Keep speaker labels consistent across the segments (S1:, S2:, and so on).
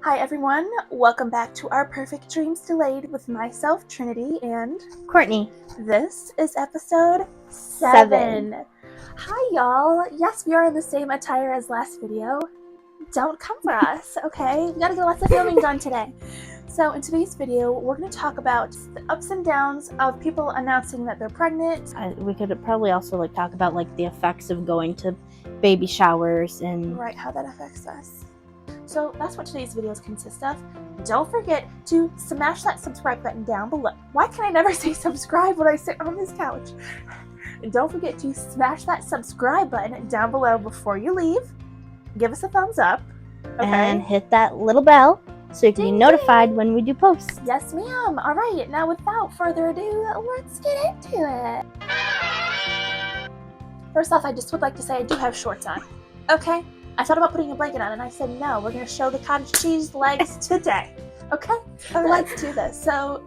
S1: Hi everyone, welcome back to our Perfect Dreams Delayed with myself, Trinity, and
S2: Courtney.
S1: This is episode 7. Hi y'all, yes we are in the same attire as last video. Don't come for us, okay? We gotta get lots of filming done today. So in today's video, we're going to talk about the ups and downs of people announcing that they're pregnant.
S2: We could probably also talk about the effects of going to baby showers and
S1: right, how that affects us. So that's what today's videos consist of. Don't forget to smash that subscribe button down below. Why can I never say subscribe when I sit on this couch? And don't forget to smash that subscribe button down below before you leave. Give us a thumbs up. Okay?
S2: And hit that little bell so you can be notified when we do posts.
S1: Yes, ma'am. All right, now without further ado, let's get into it. First off, I just would like to say I do have shorts on. Okay? I thought about putting a blanket on and I said, no, we're going to show the cottage cheese legs today. Okay? Let's do this. So,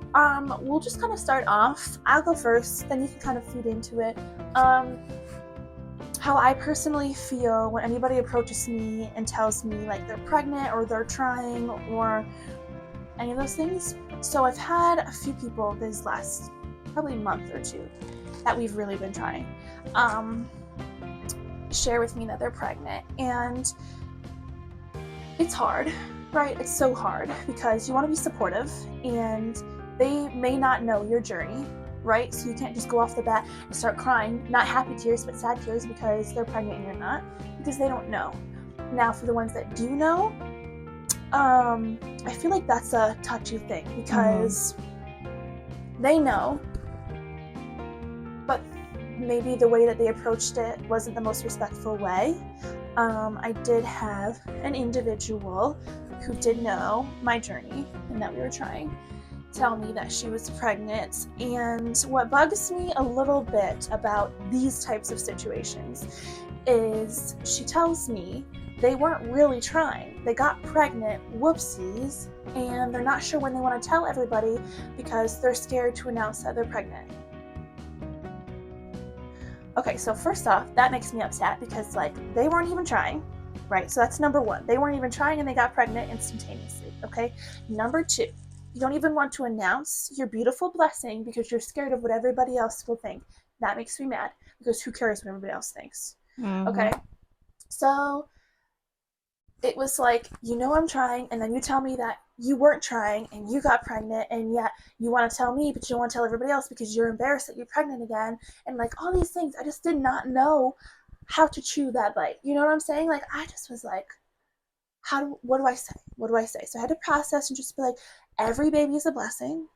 S1: we'll just kind of start off. I'll go first, then you can kind of feed into it. How I personally feel when anybody approaches me and tells me they're pregnant or they're trying or any of those things. So I've had a few people this last probably month or two that we've really been trying. Share with me that they're pregnant, and it's hard, right? It's so hard because you want to be supportive and they may not know your journey, right? So you can't just go off the bat and start crying, not happy tears but sad tears because they're pregnant and you're not, because they don't know. Now for the ones that do know, I feel like that's a touchy thing because they know, but maybe the way that they approached it wasn't the most respectful way. I did have an individual who did know my journey and that we were trying tell me that she was pregnant, and what bugs me a little bit about these types of situations is she tells me they weren't really trying. They got pregnant, whoopsies, and they're not sure when they want to tell everybody because they're scared to announce that they're pregnant. Okay, so first off, that makes me upset because they weren't even trying, right? So that's number one. They weren't even trying and they got pregnant instantaneously, okay? Number two, you don't even want to announce your beautiful blessing because you're scared of what everybody else will think. That makes me mad because who cares what everybody else thinks, okay? So it was I'm trying, and then you tell me that you weren't trying and you got pregnant, and yet you want to tell me but you don't want to tell everybody else because you're embarrassed that you're pregnant again, and all these things. I just did not know how to chew that bite. You know what I'm saying? I just was what do I say? So I had to process and just be every baby is a blessing.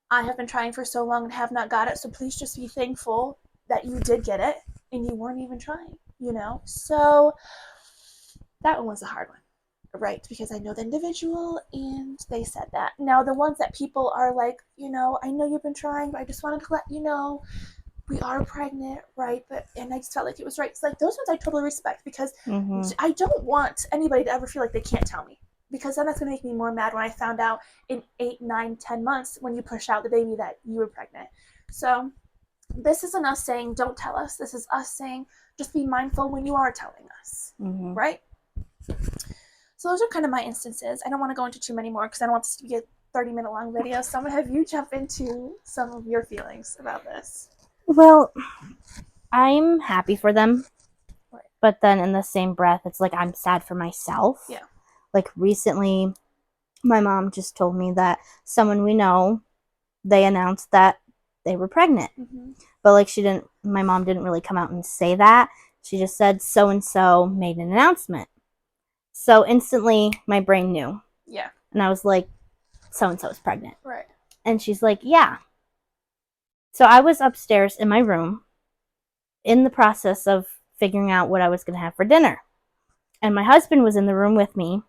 S1: I have been trying for so long and have not got it, so please just be thankful that you did get it and you weren't even trying, So that one was a hard one, right? Because I know the individual and they said that. Now, the ones that people are I know you've been trying, but I just wanted to let you know we are pregnant, right? And I just felt like it was right. It's those ones I totally respect because I don't want anybody to ever feel like they can't tell me, because then that's going to make me more mad when I found out in 8, 9, 10 months when you push out the baby that you were pregnant. So this isn't us saying don't tell us. This is us saying just be mindful when you are telling us, right? So those are kind of my instances. I don't want to go into too many more because I don't want this to be a 30-minute long video. So I'm going to have you jump into some of your feelings about this.
S2: Well, I'm happy for them, right, but then in the same breath, it's I'm sad for myself.
S1: Yeah.
S2: Recently, my mom just told me that someone we know, they announced that they were pregnant. But my mom didn't really come out and say that. She just said so-and-so made an announcement. So instantly, my brain knew.
S1: Yeah.
S2: And I was like, so-and-so is pregnant.
S1: Right.
S2: And she's like, yeah. So I was upstairs in my room in the process of figuring out what I was going to have for dinner. And my husband was in the room with me.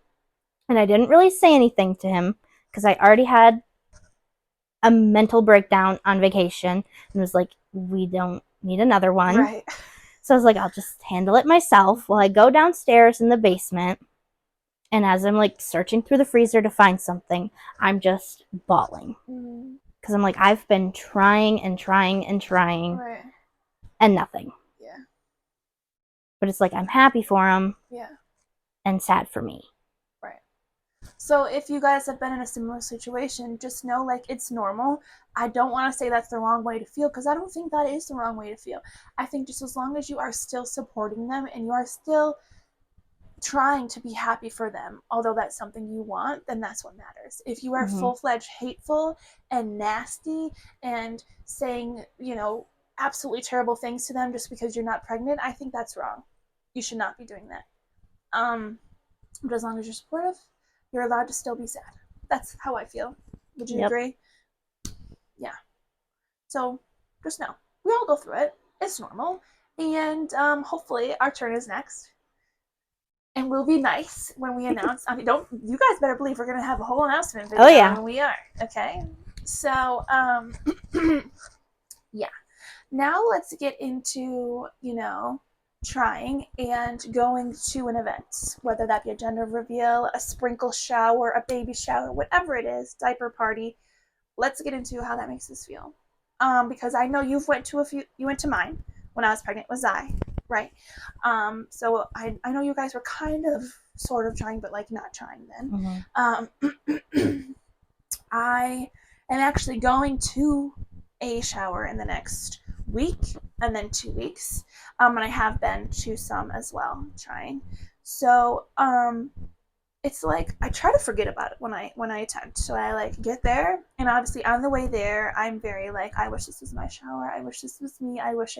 S2: And I didn't really say anything to him because I already had a mental breakdown on vacation and was like, we don't need another one.
S1: Right.
S2: So I was like, I'll just handle it myself while I go downstairs in the basement. And as I'm searching through the freezer to find something, I'm just bawling. Because I'm I've been trying and trying and trying.
S1: Right.
S2: And nothing.
S1: Yeah. But
S2: it's I'm happy for him.
S1: Yeah.
S2: And sad for me.
S1: Right. So if you guys have been in a similar situation, just know like it's normal. I don't want to say that's the wrong way to feel because I don't think that is the wrong way to feel. I think just as long as you are still supporting them and you are still trying to be happy for them, although that's something you want, then that's what matters. If you are full-fledged hateful and nasty and saying, absolutely terrible things to them just because you're not pregnant, I think that's wrong. You should not be doing that. But as long as you're supportive, you're allowed to still be sad. That's how I feel. Would you agree? Yeah. So just know, we all go through it. It's normal. And hopefully our turn is next. And we'll be nice when we announce. I mean, you guys better believe we're gonna have a whole announcement video when we are. Okay. So yeah. Now let's get into, trying and going to an event, whether that be a gender reveal, a sprinkle shower, a baby shower, whatever it is, diaper party. Let's get into how that makes us feel. Because I know you went to mine when I was pregnant with Zai, right? So I know you guys were kind of sort of trying, but like not trying then. I am actually going to a shower in the next week and then 2 weeks. And I have been to some as well, trying. So it's like I try to forget about it when I attend. So I like get there, and obviously on the way there, I'm very like, I wish this was my shower. I wish this was me. I wish,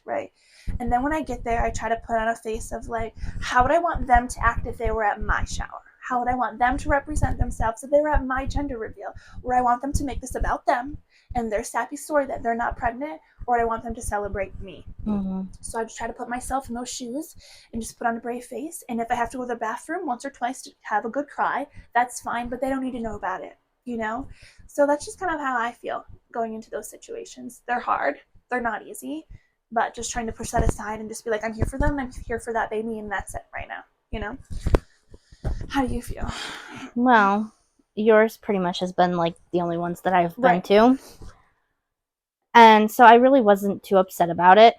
S1: right? And then when I get there, I try to put on a face of like, how would I want them to act if they were at my shower? How would I want them to represent themselves if they were at my gender reveal? Where I want them to make this about them and their sappy story that they're not pregnant, or I want them to celebrate me. So I just try to put myself in those shoes and just put on a brave face. And if I have to go to the bathroom once or twice to have a good cry, that's fine, but they don't need to know about it, So that's just kind of how I feel going into those situations. They're hard. They're not easy, but just trying to push that aside and just be like, I'm here for them. I'm here for that baby, and that's it right now, How do you feel?
S2: Well, yours pretty much has been like the only ones that I've been to. And so I really wasn't too upset about it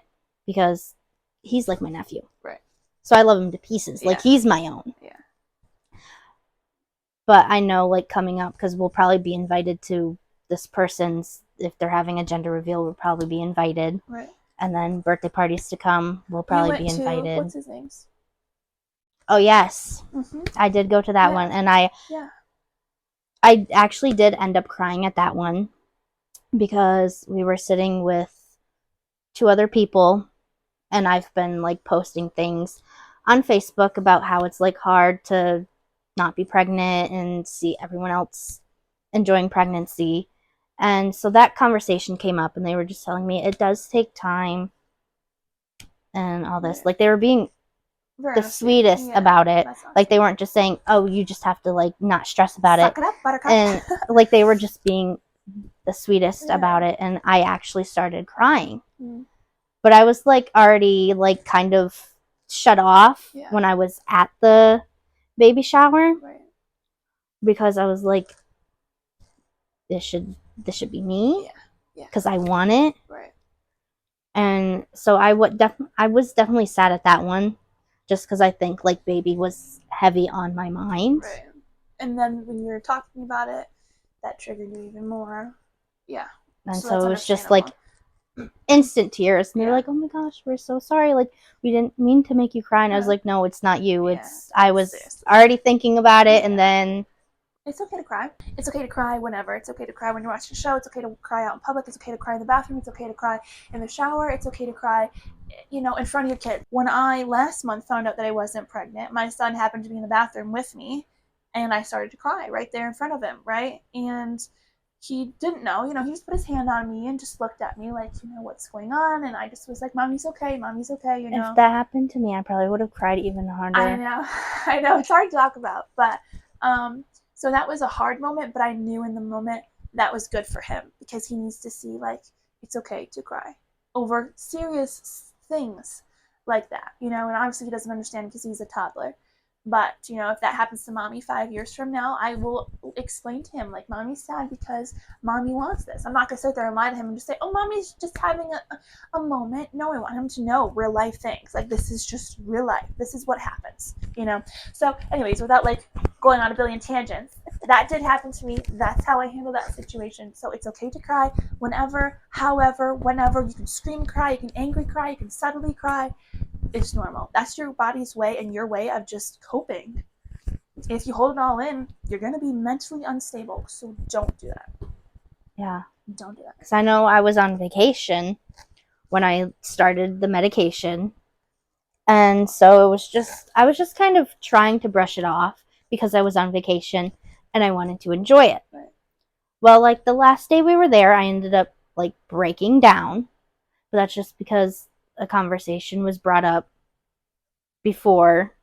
S2: because he's like my nephew.
S1: Right.
S2: So I love him to pieces. Like he's my own.
S1: Yeah.
S2: But I know like coming up, because we'll probably be invited to this person's, if they're having a gender reveal, we'll probably be invited.
S1: Right.
S2: And then birthday parties to come, we'll probably be invited.
S1: What's his name?
S2: Oh yes. I did go to that one, and I actually did end up crying at that one because we were sitting with 2 other people, and I've been like posting things on Facebook about how it's like hard to not be pregnant and see everyone else enjoying pregnancy. And so that conversation came up, and they were just telling me it does take time and all this. Like they were being the sweetest about it. Awesome. Like they weren't just saying, oh, you just have to like not stress about it.
S1: Suck it up, buttercup.
S2: And like they were just being the sweetest about it, and I actually started crying. But I was like already like kind of shut off when I was at the baby shower, because I was like, this should be me, because I want it. And so I was definitely sad at that one, just because I think like baby was heavy on my mind.
S1: And then when you were talking about it, that triggered you even more.
S2: And so it was just like instant tears, and they're like, oh my gosh, we're so sorry, like we didn't mean to make you cry. And I was like, no, it's not you, it's I was already thinking about it. And then
S1: it's okay to cry. It's okay to cry whenever. It's okay to cry when you're watching a show. It's okay to cry out in public. It's okay to cry in the bathroom. It's okay to cry in the shower. It's okay to cry, in front of your kids. When I last month found out that I wasn't pregnant, my son happened to be in the bathroom with me, and I started to cry right there in front of him, right? And he didn't know, he just put his hand on me and just looked at me like, what's going on? And I just was like, Mommy's okay,
S2: If that happened to me, I probably would have cried even harder.
S1: I know, it's hard to talk about, but, so that was a hard moment, but I knew in the moment that was good for him, because he needs to see, like, it's okay to cry over serious things like that, and obviously he doesn't understand because he's a toddler. But, if that happens to Mommy 5 years from now, I will explain to him, like, Mommy's sad because Mommy wants this. I'm not going to sit there and lie to him and just say, oh, Mommy's just having a moment. No, I want him to know real life things. Like, this is just real life. This is what happens, So, anyways, without, like, going on a billion tangents. That did happen to me. That's how I handle that situation. So it's okay to cry whenever, however, whenever. You can scream cry, you can angry cry, you can suddenly cry. It's normal. That's your body's way and your way of just coping. If you hold it all in, you're going to be mentally unstable. So don't do that.
S2: Yeah.
S1: Don't do that.
S2: Because I know I was on vacation when I started the medication. And so I was just kind of trying to brush it off because I was on vacation and I wanted to enjoy it.
S1: Right.
S2: Well, like the last day we were there, I ended up like breaking down. But that's just because a conversation was brought up before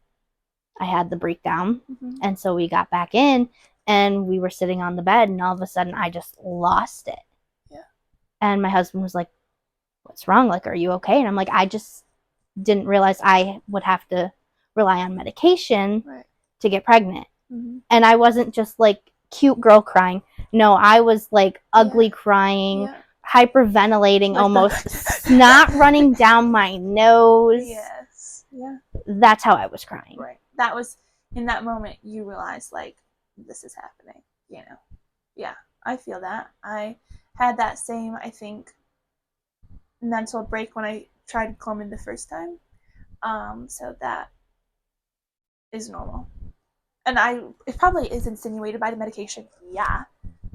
S2: I had the breakdown.
S1: Mm-hmm.
S2: And so we got back in and we were sitting on the bed and all of a sudden I just lost it.
S1: Yeah.
S2: And my husband was like, "What's wrong? Like, are you okay?" And I'm like, "I just didn't realize I would have to rely on medication
S1: Right.
S2: to get pregnant."
S1: Mm-hmm.
S2: And I wasn't just like cute girl crying. No, I was like ugly crying, hyperventilating
S1: Like
S2: almost, snot running down my nose.
S1: Yes. Yeah.
S2: That's how I was crying.
S1: Right. That was in that moment you realized like this is happening, you know. Yeah, I feel that. I had that same, I think, mental break when I tried Clomid the first time. So that is normal. And it probably is insinuated by the medication, yeah,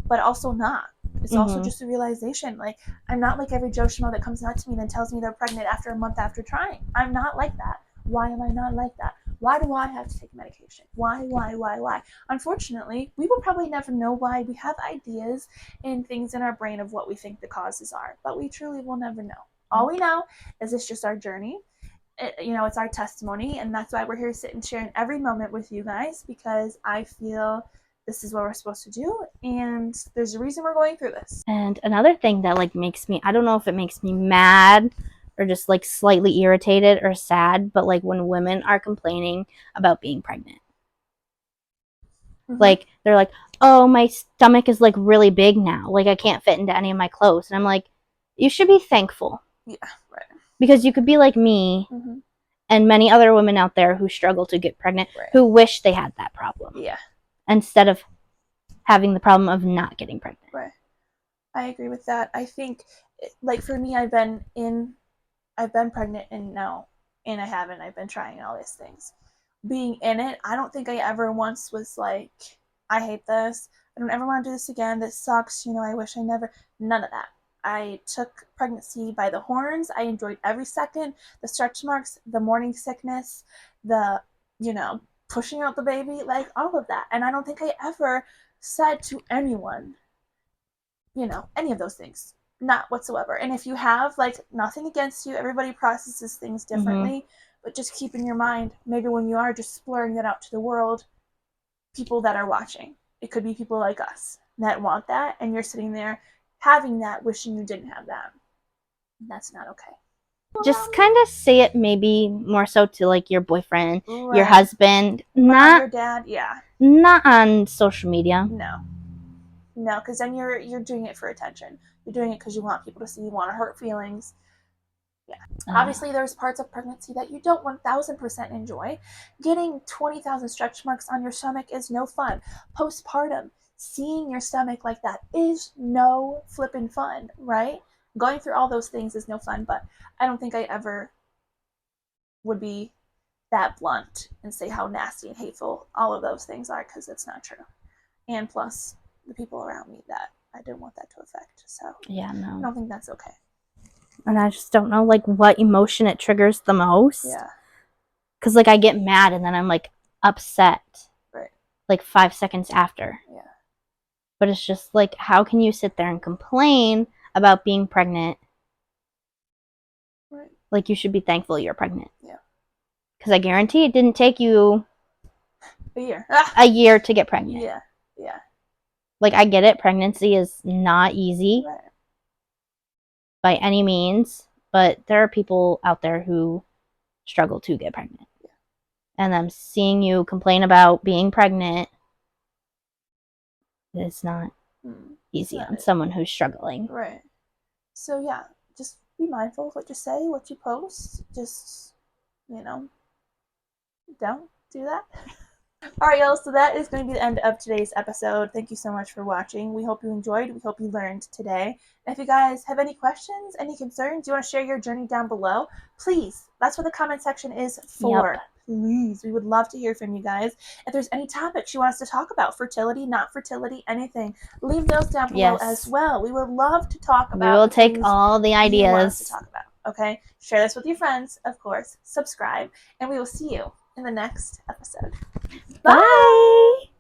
S1: but also not. It's also just a realization. Like, I'm not like every Joe Schmo that comes out to me and then tells me they're pregnant after a month after trying. I'm not like that. Why am I not like that? Why do I have to take medication? Why? Unfortunately, we will probably never know why. We have ideas and things in our brain of what we think the causes are, but we truly will never know. All we know is it's just our journey. It's our testimony, and that's why we're here sitting sharing every moment with you guys, because I feel this is what we're supposed to do, and there's a reason we're going through this.
S2: And another thing that like makes me, I don't know if it makes me mad or just like slightly irritated or sad, but like when women are complaining about being pregnant. Like they're like, "Oh, my stomach is like really big now. Like I can't fit into any of my clothes." And I'm like, you should be thankful.
S1: Yeah, right.
S2: Because you could be like me and many other women out there who struggle to get pregnant, who wish they had that problem.
S1: Yeah.
S2: Instead of having the problem of not getting pregnant.
S1: Right. I agree with that. I think, like for me, I've been pregnant and I haven't. I've been trying all these things. Being in it, I don't think I ever once was like, I hate this. I don't ever want to do this again. This sucks. I wish I never. None of that. I took pregnancy by the horns. I enjoyed every second. The stretch marks, the morning sickness, the, pushing out the baby, like all of that. And I don't think I ever said to anyone, any of those things. Not whatsoever. And if you have, like, nothing against you, everybody processes things differently. But just keep in your mind, maybe when you are just blurring that out to the world, people that are watching, it could be people like us that want that, and you're sitting there having that, wishing you didn't have that. That's not okay.
S2: Just kind of say it maybe more so to like your boyfriend, your husband,
S1: not your dad. Yeah.
S2: Not on social media.
S1: No, because then you're doing it for attention. You're doing it because you want people to see. You want to hurt feelings. Yeah. Obviously, there's parts of pregnancy that you don't 1000% enjoy. Getting 20,000 stretch marks on your stomach is no fun. Postpartum, seeing your stomach like that is no flippin' fun, right? Going through all those things is no fun, but I don't think I ever would be that blunt and say how nasty and hateful all of those things are, because it's not true. And plus, the people around me that I didn't want that to affect. So
S2: yeah, no.
S1: I don't think that's okay.
S2: And I just don't know like what emotion it triggers the most.
S1: Yeah.
S2: Because like I get mad and then I'm like upset.
S1: Right.
S2: Like 5 seconds after.
S1: Yeah.
S2: But it's just like, how can you sit there and complain about being pregnant?
S1: Right.
S2: Like you should be thankful you're pregnant.
S1: Yeah.
S2: Because I guarantee it didn't take you
S1: a
S2: year to get pregnant.
S1: Yeah. Yeah.
S2: Like I get it, pregnancy is not easy.
S1: Right.
S2: By any means, but there are people out there who struggle to get pregnant.
S1: Yeah.
S2: And them seeing you complain about being pregnant is not easy on someone who's struggling.
S1: Right. So yeah, just be mindful of what you say, what you post. Just, don't do that. All right, y'all. So that is going to be the end of today's episode. Thank you so much for watching. We hope you enjoyed. We hope you learned today. And if you guys have any questions, any concerns, you want to share your journey down below, please. That's what the comment section is for.
S2: Yep.
S1: Please, we would love to hear from you guys. If there's any topics you want us to talk about, fertility, not fertility, anything, leave those down below as well. We would love to talk about.
S2: We will take all the ideas
S1: you want us to talk about. Okay, share this with your friends, of course. Subscribe, and we will see you in the next episode.
S2: Bye.